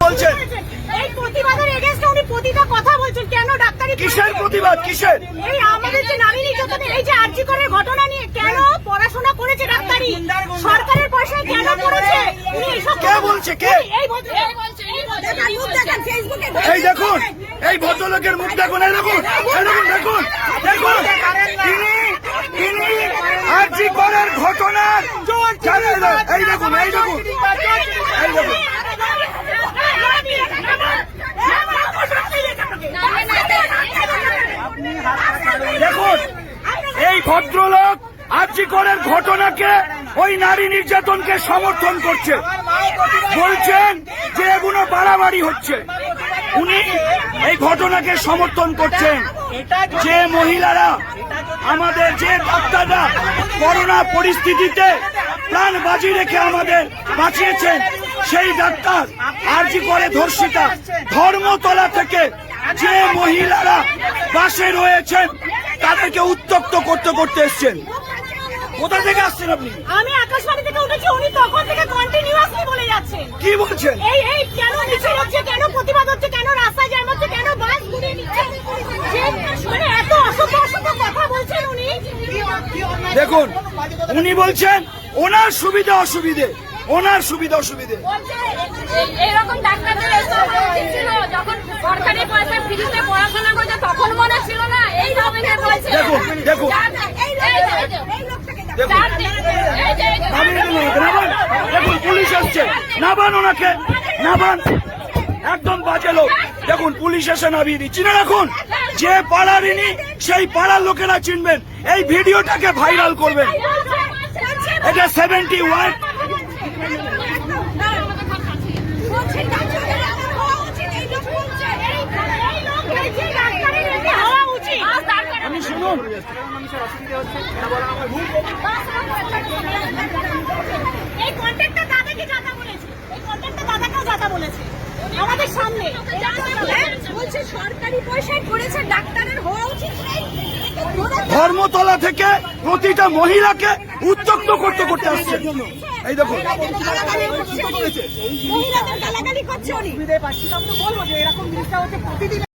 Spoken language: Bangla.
বলছেন? এই প্রতিবাদের এগেইনস্টে উনি প্রতিটা কথা বলছেন। কেন ডাক্তারি কিসের প্রতিবাদ? কিসের? এই আমাদের যে নারী নির্যাতন, এই যে আরজি করে ঘটনা নিয়ে কেন পড়াশোনা করেছে ডাক্তারি, সরকারের পয়সায় কেন করেছে? উনি এসব কে বলছে? কে? এই বলছে, দেখেন ফেসবুকে, এই দেখুন, এই ভদ্রলোকের মুখ দেখুন, এই দেখুন, এই দেখুন, দেখুন, দেখুন, তিনি আরজি করের ঘটনার এই দেখুন, এই দেখুন, এই দেখুন, দেখুন, এই ভদ্রলোক আরজি করের ঘটনাকে, ওই নারী নির্যাতনকে সমর্থন করছে, বলছেন যে এগুলো বাড়াবাড়ি হচ্ছে। উনি এই ঘটনাকে সমর্থন করছেন। যে মহিলারা, আমাদের যে ডাক্তাররা করোনা পরিস্থিতিতে প্রাণ বাজি রেখে আমাদের বাঁচিয়েছেন, সেই ডাক্তার আরজি করে ধর্ষিতা ধর্মতলা থেকে যে মহিলারা বাসে রয়েছেন তাদেরকে উত্তক্ত করতে করতে এসছেন। কোথা থেকে আসছেন আপনি? আমি আকাশবাণী থেকে উঠেছি, উনি তখন থেকে কন্টিনিউয়াসলি বলে যাচ্ছেন। কি বলছেন? এই কেন মিছিল হচ্ছে, কেন প্রতিবাদ হচ্ছে, কেন রাস্তায় জ্যাম হচ্ছে, কেন বাস ঘুরিয়ে নিচ্ছে, মানে এত অসভ্য অসভ্য কথা বলছেন উনি। দেখুন, উনি বলছেন ওনার সুবিধা অসুবিধে, ওনার সুবিধা অসুবিধে। এরকম ডাক্তারদের ছিল যখন সরকারি পয়সা ফ্রিতে পড়াশোনা করছে, তখন মনে ছিল না এই ধরনের বলছে। দেখুন, দেখুন, দেখুন, পুলিশ আসছে, নাবান ওনাকে, নাবান, একদম বাজে লোক। দেখুন, পুলিশ এসে নামিয়ে দিচ্ছি না। রাখুন, যে পাড়ার ইনি, সেই পাড়ার লোকেরা চিনবেন। এই ভিডিওটাকে ভাইরাল করবেন। এটা 71 আমি শুনুন, এই কন্ট্রাক্টর দাদাকে যাতা বলেছে, এই কন্ট্রাক্টর দাদাকেও যাতা বলেছে আমাদের সামনে। বলছে সরকারি পয়সায় করেছে, ডাক্তারের হওয়া উচিত নেই। ধর্মতলা থেকে প্রতিটা মহিলাকে উত্তক্ত করতে করতে আসছে। এই দেখুন, মহিলাদের গালাগালি করছে উনি।